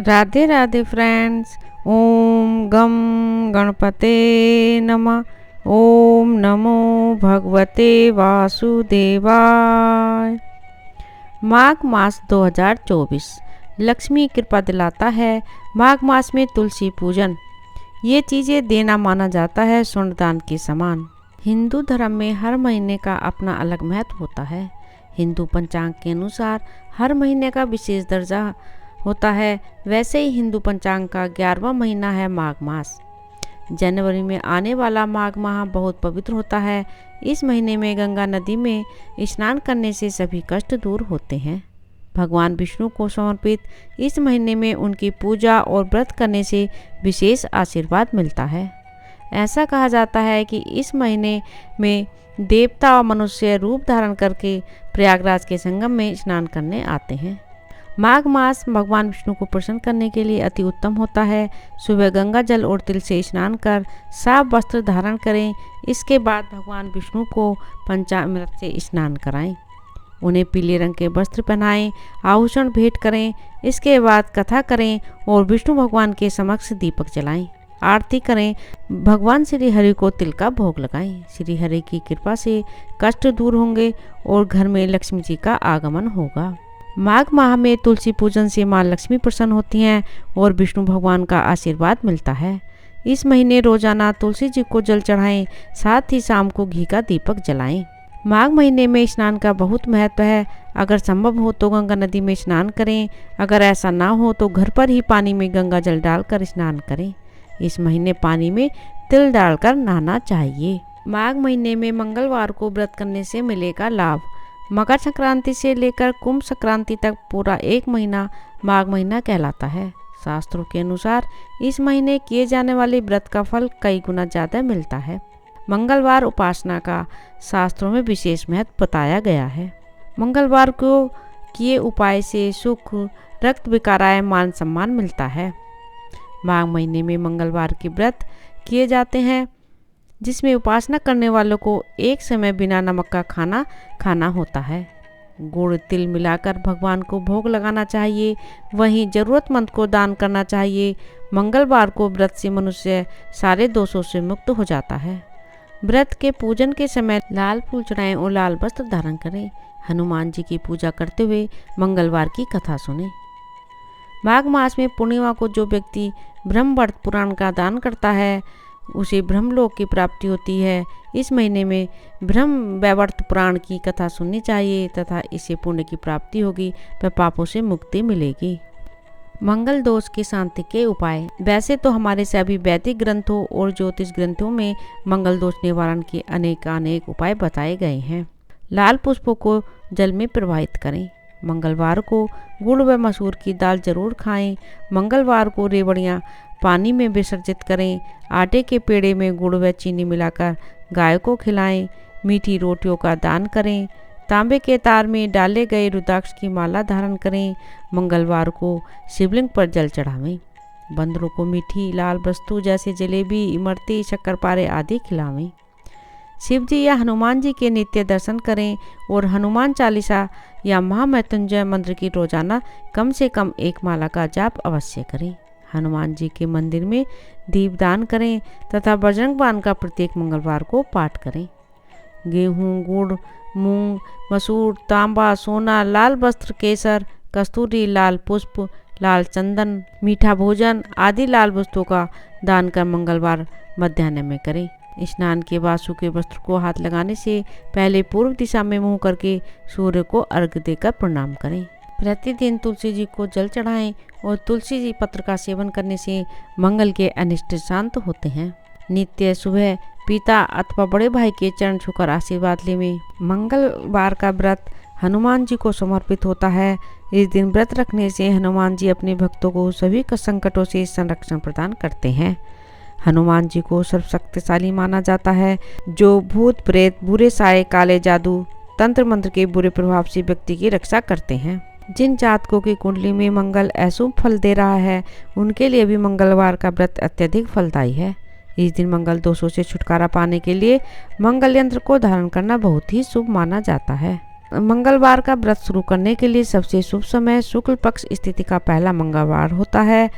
Radhe Radhe friends. ओम गम गणपते नमः। ओम नमो भगवते वासुदेवाय। माघ मास 2024 लक्ष्मी कृपा दिलाता है। माघ मास में तुलसी पूजन, ये चीज़ें देना माना जाता है स्वर्ण के समान। हिंदू धर्म में हर महीने का अपना अलग महत्व होता है। हिंदू पंचांग के अनुसार हर महीने का विशेष दर्जा होता है। वैसे ही हिंदू पंचांग का 11वां महीना है माघ मास। जनवरी में आने वाला माघ माह बहुत पवित्र होता है। इस महीने में गंगा नदी में स्नान करने से सभी कष्ट दूर होते हैं। भगवान विष्णु को समर्पित इस महीने में उनकी पूजा और व्रत करने से विशेष आशीर्वाद मिलता है। ऐसा कहा जाता है कि इस महीने में देवता और मनुष्य रूप धारण करके प्रयागराज के संगम में स्नान करने आते हैं। माघ मास भगवान विष्णु को प्रसन्न करने के लिए अति उत्तम होता है। सुबह गंगा जल और तिल से स्नान कर साफ वस्त्र धारण करें। इसके बाद भगवान विष्णु को पंचामृत से स्नान कराएं। उन्हें पीले रंग के वस्त्र पहनाएं, आभूषण भेंट करें। इसके बाद कथा करें और विष्णु भगवान के समक्ष दीपक जलाएं, आरती करें। भगवान श्री हरि को तिल का भोग लगाएं। श्री हरि की कृपा से कष्ट दूर होंगे और घर में लक्ष्मी जी का आगमन होगा। माघ माह में तुलसी पूजन से माँ लक्ष्मी प्रसन्न होती हैं और विष्णु भगवान का आशीर्वाद मिलता है। इस महीने रोजाना तुलसी जी को जल चढ़ाएं, साथ ही शाम को घी का दीपक जलाएं। माघ महीने में स्नान का बहुत महत्व है। अगर संभव हो तो गंगा नदी में स्नान करें। अगर ऐसा ना हो तो घर पर ही पानी में गंगा जल डालकर स्नान करें। इस महीने पानी में तिल डालकर नहाना चाहिए। माघ महीने में मंगलवार को व्रत करने से मिलेगा लाभ। मकर संक्रांति से लेकर कुंभ संक्रांति तक पूरा एक महीना माघ महीना कहलाता है। शास्त्रों के अनुसार इस महीने किए जाने वाले व्रत का फल कई गुना ज़्यादा मिलता है। मंगलवार उपासना का शास्त्रों में विशेष महत्व बताया गया है। मंगलवार को किए उपाय से सुख, रक्त विकाराय, मान सम्मान मिलता है। माघ महीने में मंगलवार के व्रत किए जाते हैं, जिसमें उपासना करने वालों को एक समय बिना नमक का खाना खाना होता है। गुड़ तिल मिलाकर भगवान को भोग लगाना चाहिए। वहीं ज़रूरतमंद को दान करना चाहिए। मंगलवार को व्रत से मनुष्य सारे दोषों से मुक्त हो जाता है। व्रत के पूजन के समय लाल फूल चढ़ाएं और लाल वस्त्र धारण करें। हनुमान जी की पूजा करते हुए मंगलवार की कथा सुनें। माघ मास में पूर्णिमा को जो व्यक्ति ब्रह्मवर्त पुराण का दान करता है उसे ब्रह्मलोक की प्राप्ति होती है। इस महीने में ब्रह्म वैवर्त पुराण की कथा सुननी चाहिए तथा इससे पुण्य की प्राप्ति होगी व पापों से मुक्ति मिलेगी। मंगल दोष की शांति के उपाय। वैसे तो हमारे सभी वैदिक ग्रंथों और ज्योतिष ग्रंथों में मंगल दोष निवारण के अनेक उपाय बताए गए हैं। लाल पुष्पों को जल में प्रवाहित करें। मंगलवार को गुड़ व मसूर की दाल जरूर खाएं। मंगलवार को रेवड़ियाँ पानी में विसर्जित करें। आटे के पेड़े में गुड़ व चीनी मिलाकर गाय को खिलाएं। मीठी रोटियों का दान करें। तांबे के तार में डाले गए रुद्राक्ष की माला धारण करें। मंगलवार को शिवलिंग पर जल चढ़ावें। बंदरों को मीठी लाल वस्तु जैसे जलेबी, इमरती, शक्करपारे आदि खिलावें। शिव जी या हनुमान जी के नित्य दर्शन करें और हनुमान चालीसा या महामृत्युंजय मंत्र की रोजाना कम से कम एक माला का जाप अवश्य करें। हनुमान जी के मंदिर में दीपदान करें तथा बजरंग बाण का प्रत्येक मंगलवार को पाठ करें। गेहूँ, गुड़, मूंग, मसूर, तांबा, सोना, लाल वस्त्र, केसर, कस्तूरी, लाल पुष्प, लाल चंदन, मीठा भोजन आदि लाल वस्तुओं का दान कर मंगलवार मध्याह्न में करें। स्नान के बाद सूखे वस्त्र को हाथ लगाने से पहले पूर्व दिशा में मुंह करके सूर्य को अर्घ्य देकर प्रणाम करें। प्रतिदिन तुलसी जी को जल चढ़ाएं और तुलसी जी पत्र का सेवन करने से मंगल के अनिष्ट शांत होते हैं। नित्य सुबह पिता अथवा बड़े भाई के चरण छूकर आशीर्वाद लें। मंगलवार का व्रत हनुमान जी को समर्पित होता है। इस दिन व्रत रखने से हनुमान जी अपने भक्तों को सभी संकटों से संरक्षण प्रदान करते हैं। हनुमान जी को सर्वशक्तिशाली माना जाता है, जो भूत प्रेत, बुरे साए, काले जादू, तंत्र मंत्र के बुरे प्रभाव से व्यक्ति की रक्षा करते हैं। जिन जातकों की कुंडली में मंगल अशुभ फल दे रहा है उनके लिए भी मंगलवार का व्रत अत्यधिक फलदायी है। इस दिन मंगल दोषों से छुटकारा पाने के लिए मंगल यंत्र को धारण करना बहुत ही शुभ माना जाता है। मंगलवार का व्रत शुरू करने के लिए सबसे शुभ समय शुक्ल पक्ष स्थिति का पहला मंगलवार होता है।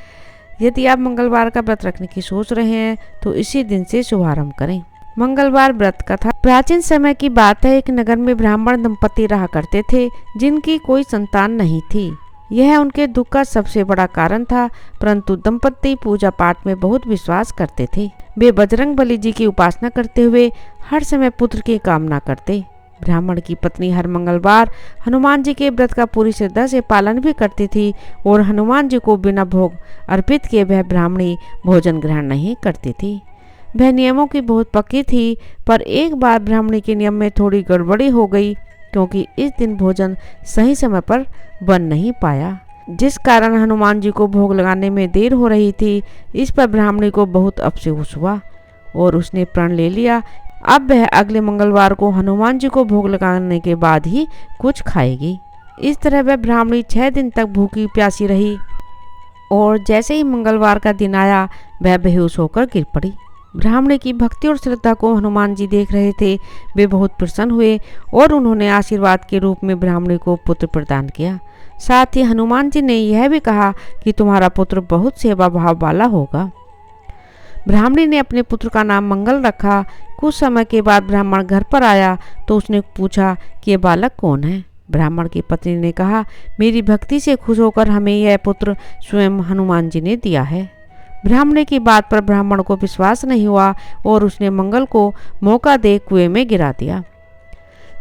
यदि आप मंगलवार का व्रत रखने की सोच रहे हैं तो इसी दिन से शुभारंभ करें। मंगलवार व्रत कथा। प्राचीन समय की बात है, एक नगर में ब्राह्मण दंपति रहा करते थे जिनकी कोई संतान नहीं थी। यह उनके दुख का सबसे बड़ा कारण था, परंतु दंपति पूजा पाठ में बहुत विश्वास करते थे। वे बजरंग बली जी की उपासना करते हुए हर समय पुत्र की कामना करते। ब्राह्मण की पत्नी हर मंगलवार हनुमान जी के व्रत का पूरी श्रद्धा से पालन भी करती थी और हनुमान जी को बिना भोग अर्पित किए वह ब्राह्मणी भोजन ग्रहण नहीं करती थी। वह नियमों की बहुत पक्की थी, पर एक बार ब्राह्मणी के नियम में थोड़ी गड़बड़ी हो गई, क्योंकि इस दिन भोजन सही समय पर बन नहीं पाया, जिस कारण हनुमान जी को भोग लगाने में देर हो रही थी। इस पर ब्राह्मणी को बहुत अफसोस हुआ और उसने प्रण ले लिया अब वह अगले मंगलवार को हनुमान जी को भोग लगाने के बाद ही कुछ खाएगी। इस तरह वह ब्राह्मणी 6 दिन तक भूखी प्यासी रही और जैसे ही मंगलवार का दिन आया वह बेहोश होकर गिर पड़ी। ब्राह्मणी की भक्ति और श्रद्धा को हनुमान जी देख रहे थे। वे बहुत प्रसन्न हुए और उन्होंने आशीर्वाद के रूप में ब्राह्मणी को पुत्र प्रदान किया। साथ ही हनुमान जी ने यह भी कहा कि तुम्हारा पुत्र बहुत सेवा भाव वाला होगा। ब्राह्मणी ने अपने पुत्र का नाम मंगल रखा। कुछ समय के बाद ब्राह्मण घर पर आया तो उसने पूछा कि ये बालक कौन है। ब्राह्मण की पत्नी ने कहा, मेरी भक्ति से खुश होकर हमें यह पुत्र स्वयं हनुमान जी ने दिया है। ब्राह्मणी की बात पर ब्राह्मण को विश्वास नहीं हुआ और उसने मंगल को मौका दे कुएं में गिरा दिया।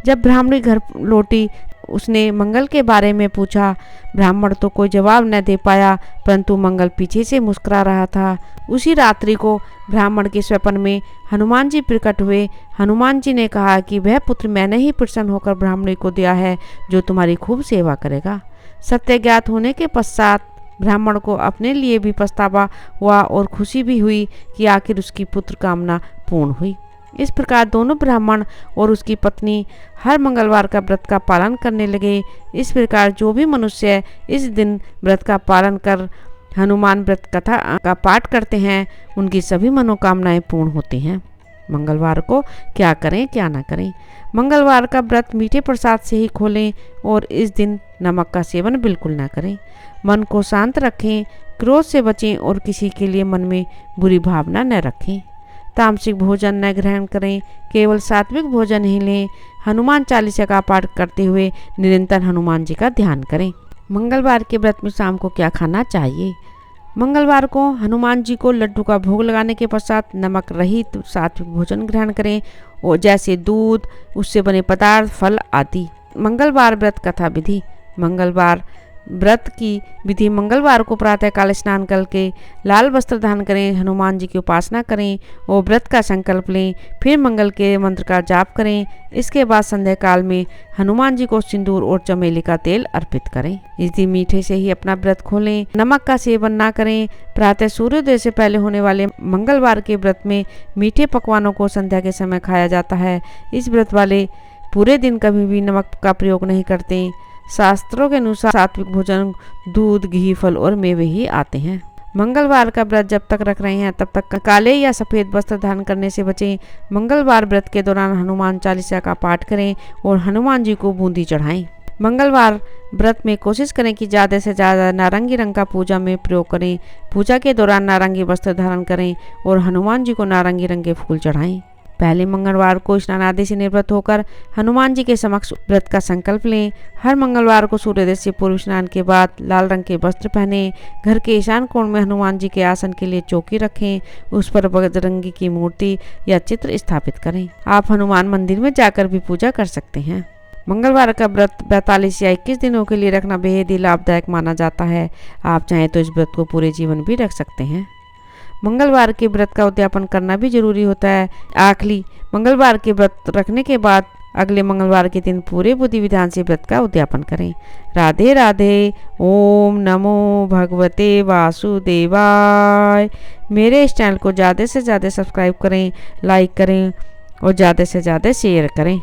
जब ब्राह्मणी घर लौटी उसने मंगल के बारे में पूछा। ब्राह्मण तो कोई जवाब न दे पाया, परंतु मंगल पीछे से मुस्कुरा रहा था। उसी रात्रि को ब्राह्मण के स्वप्न में हनुमान जी प्रकट हुए। हनुमान जी ने कहा कि वह पुत्र मैंने ही प्रसन्न होकर ब्राह्मणी को दिया है, जो तुम्हारी खूब सेवा करेगा। सत्य ज्ञात होने के पश्चात ब्राह्मण को अपने लिए भी पछतावा हुआ और खुशी भी हुई कि आखिर उसकी पुत्र कामना पूर्ण हुई। इस प्रकार दोनों ब्राह्मण और उसकी पत्नी हर मंगलवार का व्रत का पालन करने लगे। इस प्रकार जो भी मनुष्य इस दिन व्रत का पालन कर हनुमान व्रत कथा का पाठ करते हैं उनकी सभी मनोकामनाएं पूर्ण होती हैं। मंगलवार को क्या करें क्या ना करें। मंगलवार का व्रत मीठे प्रसाद से ही खोलें और इस दिन नमक का सेवन बिल्कुल ना करें। मन को शांत रखें, क्रोध से बचें और किसी के लिए मन में बुरी भावना न रखें। तामसिक भोजन न ग्रहण करें, केवल सात्विक भोजन ही लें। हनुमान चालीसा का पाठ करते हुए निरंतर हनुमान जी का ध्यान करें। मंगलवार के व्रत में शाम को क्या खाना चाहिए। मंगलवार को हनुमान जी को लड्डू का भोग लगाने के पश्चात नमक रहित सात्विक भोजन ग्रहण करें और जैसे दूध, उससे बने पदार्थ, फल आदि। मंगलवार व्रत कथा विधि। मंगलवार व्रत की विधि। मंगलवार को प्रातःकाल स्नान करके लाल वस्त्र धारण करें, हनुमान जी की उपासना करें और व्रत का संकल्प लें। फिर मंगल के मंत्र का जाप करें। इसके बाद संध्या काल में हनुमान जी को सिंदूर और चमेली का तेल अर्पित करें। इस दिन मीठे से ही अपना व्रत खोलें, नमक का सेवन ना करें। प्रातः सूर्योदय से पहले होने वाले मंगलवार के व्रत में मीठे पकवानों को संध्या के समय खाया जाता है। इस व्रत वाले पूरे दिन कभी भी नमक का प्रयोग नहीं करते। शास्त्रों के अनुसार सात्विक भोजन दूध, घी, फल और मेवे ही आते हैं। मंगलवार का व्रत जब तक रख रहे हैं तब तक काले या सफ़ेद वस्त्र धारण करने से बचें। मंगलवार व्रत के दौरान हनुमान चालीसा का पाठ करें और हनुमान जी को बूंदी चढ़ाएं। मंगलवार व्रत में कोशिश करें कि ज़्यादा से ज़्यादा नारंगी रंग का पूजा में प्रयोग करें। पूजा के दौरान नारंगी वस्त्र धारण करें और हनुमान जी को नारंगी रंग के फूल चढ़ाएं। पहले मंगलवार को स्नान आदि से निवृत्त होकर हनुमान जी के समक्ष व्रत का संकल्प लें। हर मंगलवार को सूर्योदय से पूर्व स्नान के बाद लाल रंग के वस्त्र पहनें। घर के ईशान कोण में हनुमान जी के आसन के लिए चौकी रखें। उस पर बजरंगी की मूर्ति या चित्र स्थापित करें। आप हनुमान मंदिर में जाकर भी पूजा कर सकते हैं। मंगलवार का व्रत 42 या 21 दिनों के लिए रखना बेहद ही लाभदायक माना जाता है। आप चाहें तो इस व्रत को पूरे जीवन भी रख सकते हैं। मंगलवार के व्रत का उद्यापन करना भी जरूरी होता है। आखिरी मंगलवार के व्रत रखने के बाद अगले मंगलवार के दिन पूरे विधि विधान से व्रत का उद्यापन करें। राधे राधे। ओम नमो भगवते वासुदेवाय। मेरे इस चैनल को ज़्यादा से ज़्यादा सब्सक्राइब करें, लाइक करें और ज़्यादा से ज़्यादा शेयर करें।